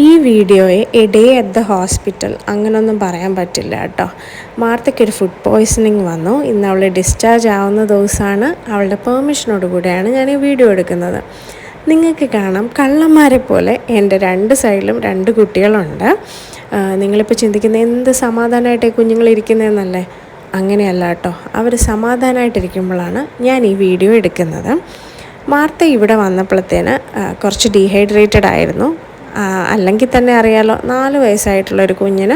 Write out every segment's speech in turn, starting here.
ഈ വീഡിയോയെ a day at the hospital അങ്ങനൊന്നും പറയാൻ പറ്റില്ല കേട്ടോ. മാർത്തയ്ക്കൊരു ഫുഡ് പോയ്സണിങ് വന്നു. ഇന്ന് അവൾ ഡിസ്ചാർജ് ആവുന്ന ദിവസമാണ്. അവളുടെ പെർമിഷനോട് കൂടെയാണ് ഞാൻ ഈ വീഡിയോ എടുക്കുന്നത്. നിങ്ങൾക്ക് കാണാം കള്ളന്മാരെ പോലെ എൻ്റെ രണ്ട് സൈഡിലും രണ്ട് കുട്ടികളുണ്ട്. നിങ്ങളിപ്പോൾ ചിന്തിക്കുന്ന എന്ത് സമാധാനമായിട്ടേ കുഞ്ഞുങ്ങളിരിക്കുന്നതെന്നല്ലേ? അങ്ങനെയല്ല കേട്ടോ. അവർ സമാധാനമായിട്ടിരിക്കുമ്പോഴാണ് ഞാൻ ഈ വീഡിയോ എടുക്കുന്നത്. മാർത്ത ഇവിടെ വന്നപ്പോഴത്തേന് കുറച്ച് ഡീഹൈഡ്രേറ്റഡ് ആയിരുന്നു. അല്ലെങ്കിൽ തന്നെ അറിയാലോ, 4 വയസ്സായിട്ടുള്ളൊരു കുഞ്ഞിന്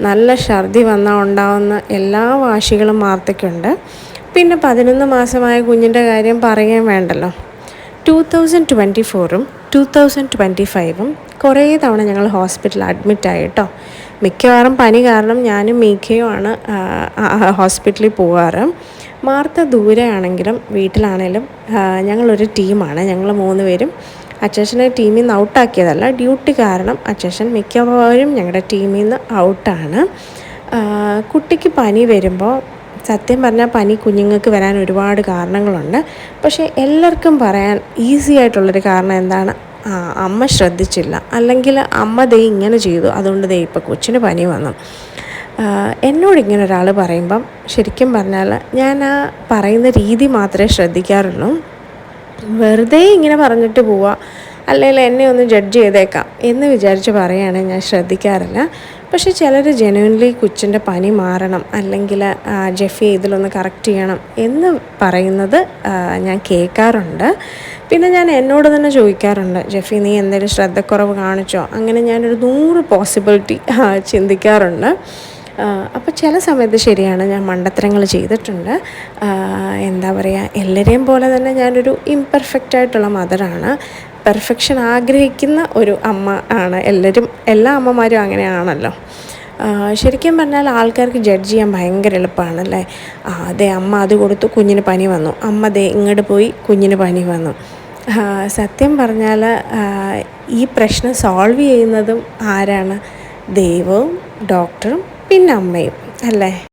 നല്ല ഛർദി വന്നാൽ ഉണ്ടാവുന്ന എല്ലാ വാശികളും മാർത്തയ്ക്കുണ്ട്. പിന്നെ 11 മാസമായ കുഞ്ഞിൻ്റെ കാര്യം പറയാൻ വേണ്ടല്ലോ. 2024ഉം 2025ഉം കുറേ തവണ ഞങ്ങൾ ഹോസ്പിറ്റലിൽ അഡ്മിറ്റായി കേട്ടോ. മിക്കവാറും പനി കാരണം ഞാനും മീഖയുമാണ് ഹോസ്പിറ്റലിൽ പോകാറ്. മാർത്ത ദൂരെ ആണെങ്കിലും വീട്ടിലാണെങ്കിലും ഞങ്ങളൊരു ടീമാണ്. ഞങ്ങൾ 3 പേരും. അച്ഛനെ ടീമിൽ നിന്ന് ഔട്ടാക്കിയതല്ല, ഡ്യൂട്ടി കാരണം അച്ഛൻ മിക്കവാറും ഞങ്ങളുടെ ടീമിൽ നിന്ന് ഔട്ടാണ്. കുട്ടിക്ക് പനി വരുമ്പോൾ സത്യം പറഞ്ഞാൽ പനി കുഞ്ഞുങ്ങൾക്ക് വരാൻ ഒരുപാട് കാരണങ്ങളുണ്ട്. പക്ഷേ എല്ലാവർക്കും പറയാൻ ഈസി ആയിട്ടുള്ളൊരു കാരണം എന്താണ്? അമ്മ ശ്രദ്ധിച്ചില്ല, അല്ലെങ്കിൽ അമ്മ ദേ ഇങ്ങനെ ചെയ്തു, അതുകൊണ്ട് ദേ ഇപ്പോൾ കൊച്ചിന് പനി വന്നു. എന്നോടിങ്ങനെ ഒരാൾ പറയുമ്പം ശരിക്കും പറഞ്ഞാൽ ഞാൻ ആ പറയുന്ന രീതി മാത്രമേ ശ്രദ്ധിക്കാറുള്ളൂ. വെറുതെ ഇങ്ങനെ പറഞ്ഞിട്ട് പോവുക, അല്ലെങ്കിൽ എന്നെ ഒന്ന് ജഡ്ജ് ചെയ്തേക്കാം എന്ന് വിചാരിച്ച് പറയുകയാണെങ്കിൽ ഞാൻ ശ്രദ്ധിക്കാറില്ല. പക്ഷേ ചിലർ ജെന്യുവൻലി കൊച്ചിൻ്റെ പനി മാറണം, അല്ലെങ്കിൽ ജെഫി ഇതിലൊന്ന് കറക്റ്റ് ചെയ്യണം എന്ന് പറയുന്നത് ഞാൻ കേൾക്കാറുണ്ട്. പിന്നെ ഞാൻ എന്നോട് തന്നെ ചോദിക്കാറുണ്ട്, ജെഫി നീ എന്തെങ്കിലും ശ്രദ്ധക്കുറവ് കാണിച്ചോ? അങ്ങനെ ഞാനൊരു 100 പോസിബിലിറ്റി ചിന്തിക്കാറുണ്ട്. അപ്പോൾ ചില സമയത്ത് ശരിയാണ്, ഞാൻ മണ്ടത്തരങ്ങൾ ചെയ്തിട്ടുണ്ട്. എന്താ പറയുക, എല്ലാവരെയും പോലെ തന്നെ ഞാനൊരു ഇംപെർഫെക്റ്റായിട്ടുള്ള മദറാണ്. പെർഫെക്ഷൻ ആഗ്രഹിക്കുന്ന ഒരു അമ്മ ആണ്. എല്ലാ അമ്മമാരും അങ്ങനെയാണല്ലോ. ശരിക്കും പറഞ്ഞാൽ ആൾക്കാർക്ക് ജഡ്ജ് ചെയ്യാൻ ഭയങ്കര എളുപ്പമാണല്ലേ. അതെ, അമ്മ അത് കൊടുത്തു, കുഞ്ഞിന് പനി വന്നു. അമ്മ ദേ ഇങ്ങോട്ട് പോയി, കുഞ്ഞിന് പനി വന്നു. സത്യം പറഞ്ഞാൽ ഈ പ്രശ്നം സോൾവ് ചെയ്യുന്നതും ആരാണ്? ദൈവവും ഡോക്ടറും പിന്നെ അമ്മയും അല്ലേ?